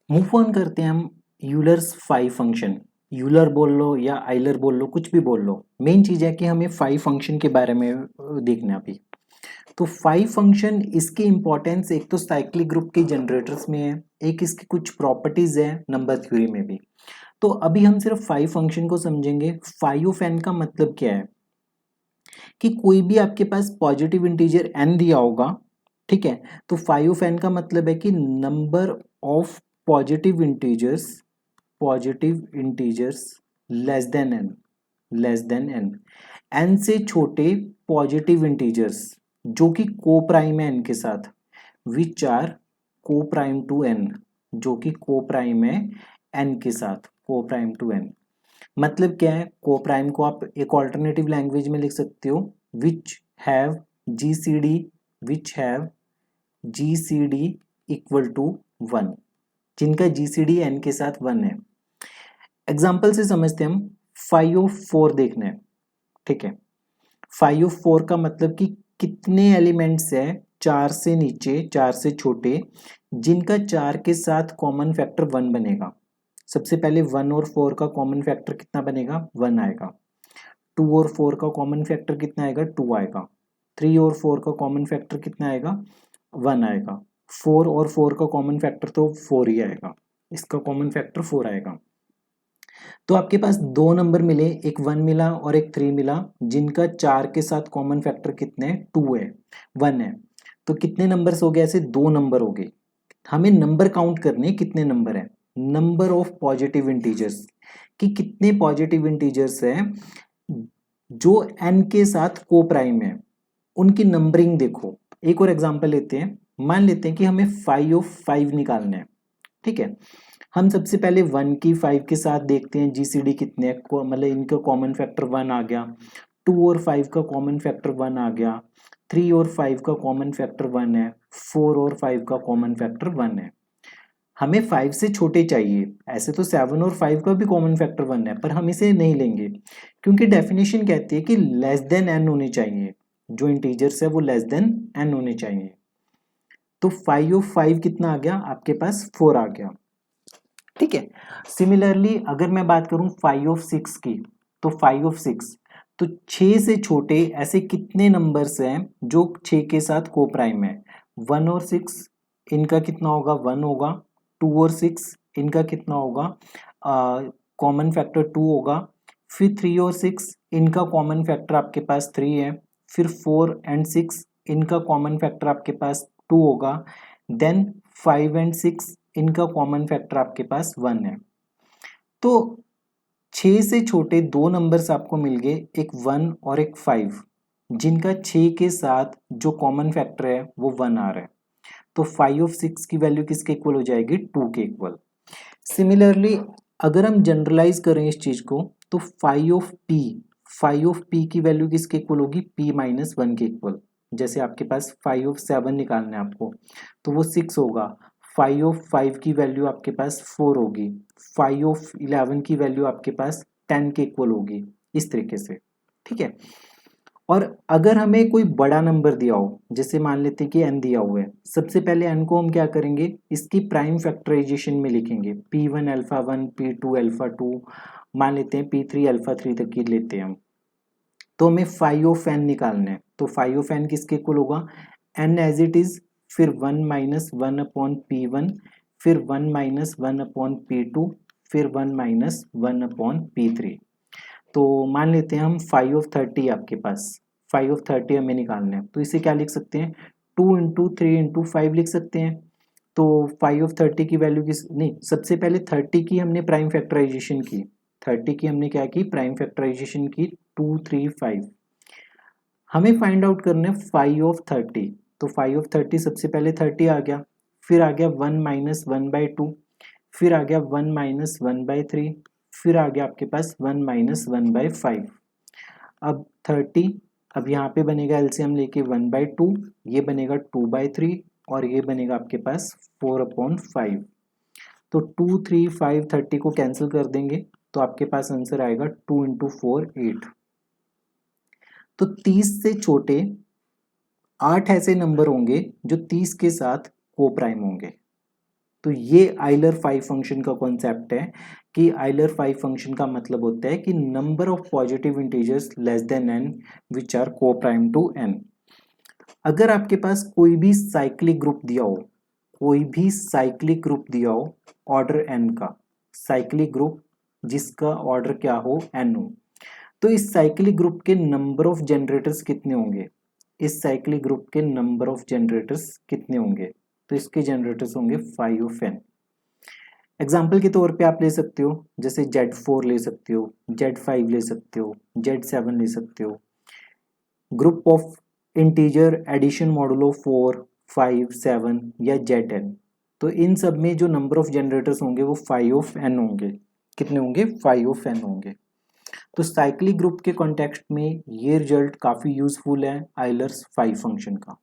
Move on करते हैं हम यूलर्स फाइव फंक्शन। यूलर बोल लो या आइलर बोल लो, कुछ भी बोल लो, मेन चीज है कि हमें फाइव फंक्शन के बारे में देखना है अभी। तो फाइव फंक्शन, इसकी इंपॉर्टेंस एक तो साइक्लिक ग्रुप के जनरेटर्स में है, एक इसकी कुछ प्रॉपर्टीज है नंबर थ्योरी में भी। तो अभी हम सिर्फ फाइव फंक्शन को समझेंगे। फाइव ऑफ एन का मतलब क्या है कि कोई भी आपके पास पॉजिटिव इंटीजर एन दिया होगा, ठीक है, तो फाइव ऑफ एन का मतलब है कि number of positive integers, less than n, less than n, n से छोटे पॉजिटिव इंटीजर्स जो कि को प्राइम है एन के साथ, विच आर को प्राइम टू एन, जो कि को प्राइम है एन के साथ, को प्राइम टू एन। मतलब क्या है, को प्राइम को आप एक ऑल्टरनेटिव लैंग्वेज में लिख सकते हो, which have GCD, which have GCD equal to one, जिनका जीसीडी एन के साथ वन है। एग्जाम्पल से समझते हैं हम। फाइव ऑफ फोर देखना है, ठीक है। फाइव ऑफ फोर का मतलब कि कितने एलिमेंट्स है चार से नीचे, चार से छोटे, जिनका चार के साथ कॉमन फैक्टर वन बनेगा। सबसे पहले वन और फोर का कॉमन फैक्टर कितना बनेगा, वन आएगा। टू और फोर का कॉमन फैक्टर कितना आएगा, टू आएगा। थ्री और फोर का कॉमन फैक्टर कितना आएगा, वन आएगा। फोर और फोर का कॉमन फैक्टर तो फोर ही आएगा, इसका कॉमन फैक्टर फोर आएगा। तो आपके पास दो नंबर मिले, एक वन मिला और एक थ्री मिला, जिनका चार के साथ कॉमन फैक्टर कितने हैं, टू है, वन है। तो कितने नंबर्स हो गए, ऐसे दो नंबर हो गए। हमें नंबर काउंट करने कितने नंबर है, नंबर ऑफ पॉजिटिव इंटीजर्स, कि कितने पॉजिटिव इंटीजर्स हैं जो n के साथ को प्राइम है, उनकी नंबरिंग देखो। एक और एग्जांपल लेते हैं। मान लेते हैं कि हमें फाइव ऑफ फाइव निकालना है, ठीक है। हम सबसे पहले वन की फाइव के साथ देखते हैं जीसीडी कितने हैं, मतलब इनका कॉमन फैक्टर वन आ गया। टू और फाइव का कॉमन फैक्टर वन आ गया। थ्री और फाइव का कॉमन फैक्टर वन है। फोर और फाइव का कॉमन फैक्टर वन है। हमें फाइव से छोटे चाहिए, ऐसे तो सेवन और फाइव का भी कॉमन फैक्टर वन है, पर हम इसे नहीं लेंगे क्योंकि डेफिनेशन कहती है कि लेस देन एन होने चाहिए, जो इंटीजर्स है वो लेस देन एन होने चाहिए। तो फाइव ऑफ फाइव कितना आ गया आपके पास, फोर आ गया, ठीक है। सिमिलरली अगर मैं बात करूं फाइव ऑफ सिक्स की, तो फाइव ऑफ सिक्स, तो छह से छोटे ऐसे कितने नंबर्स हैं जो छह के साथ को प्राइम है, वन और सिक्स, इनका कितना होगा, वन होगा। टू और सिक्स, इनका कितना होगा, कॉमन फैक्टर टू होगा। फिर थ्री और सिक्स, इनका कॉमन फैक्टर आपके पास थ्री है। फिर फोर एंड सिक्स, इनका कॉमन फैक्टर आपके पास टू होगा। देन फाइव एंड सिक्स, इनका कॉमन फैक्टर आपके पास वन है। तो छह से छोटे दो नंबर्स आपको मिल गए, एक वन और एक फाइव, जिनका छह के साथ जो कॉमन फैक्टर है वो वन आ रहा है। तो फाइव ऑफ सिक्स की वैल्यू किसके इक्वल हो जाएगी, टू के इक्वल। सिमिलरली अगर हम जनरलाइज करें इस चीज को, तो फाइव ऑफ पी की वैल्यू किसके इक्वल होगी, पी माइनस वन के इक्वल। जैसे आपके पास फाइव ऑफ सेवन निकालना है आपको, तो वो सिक्स होगा। फाइव ऑफ फाइव की वैल्यू आपके पास फोर होगी। फाइव ऑफ इलेवन की वैल्यू आपके पास टेन के इक्वल होगी, इस तरीके से, ठीक है। और अगर हमें कोई बड़ा नंबर दिया हो, जैसे मान लेते हैं कि n दिया हुआ है, सबसे पहले n को हम क्या करेंगे, इसकी प्राइम फैक्टराइजेशन में लिखेंगे। p1 alpha one, p2 alpha two, मान लेते हैं p3 अल्फा थ्री तक की लेते हैं हम। तो हमें फाइव ऑफ n निकालना है, तो फाइव ऑफ n किसके इक्वल होगा, n एज इट इज, फिर one minus one upon P one, फिर one minus one upon P two, फिर one minus one upon P three. तो मान लेते हैं हम फाइव ऑफ थर्टी आपके पास, फाइव ऑफ थर्टी हमें निकालना है, तो इसे क्या लिख सकते हैं, two into three into five लिख सकते हैं। तो फाइव ऑफ थर्टी की वैल्यू किस, नहीं, सबसे पहले थर्टी की हमने प्राइम फैक्टराइजेशन की, थर्टी की हमने क्या की, प्राइम फैक्टराइजेशन की, टू थ्री फाइव। हमें फाइंड आउट करना है फाइव ऑफ थर्टी। तो फाइव ऑफ थर्टी, सबसे पहले थर्टी आ गया, फिर आ गया one minus one by two, फिर आ गया one minus one by three, फिर आ गया आपके पास one minus one by five. अब थर्टी, अब यहाँ पे बनेगा एलसीएम लेके वन बाई टू, ये बनेगा टू बाई थ्री, और ये बनेगा आपके पास फोर अपॉन फाइव। तो टू थ्री फाइव थर्टी को कैंसिल कर देंगे, तो आपके पास आंसर आएगा टू इंटू फोर एट। तो तीस से छोटे आठ ऐसे नंबर होंगे जो तीस के साथ को प्राइम होंगे, तो ये आइलर फाइव फंक्शन का कॉन्सेप्ट है कि आइलर फाइव फंक्शन का मतलब होता है कि number of positive integers less than n which are coprime to n। अगर आपके पास कोई भी साइक्लिक ग्रुप दिया हो, कोई भी साइक्लिक ग्रुप दिया हो ऑर्डर n का, साइक्लिक ग्रुप जिसका ऑर्डर क्या हो n हो, तो इस साइक्लिक ग्रुप के नंबर ऑफ जनरेटर्स कितने होंगे, इस साइक्लिक ग्रुप के नंबर ऑफ जनरेटर्स कितने होंगे, तो इसके जनरेटर्स होंगे 5 ऑफ n। एग्जाम्पल के तौर पे आप ले सकते हो, जैसे Z4 ले सकते हो, Z5 ले सकते हो, Z7 ले सकते हो। Group of integer addition modulo 4, 5, 7 या Zn, तो इन सब में जो नंबर ऑफ जनरेटर्स होंगे वो 5 ऑफ n होंगे। कितने होंगे? 5 ऑफ n होंगे। तो साइक्लिक ग्रुप के कॉन्टेक्स्ट में ये रिजल्ट काफ़ी यूजफुल है आइलर्स फाइव फंक्शन का।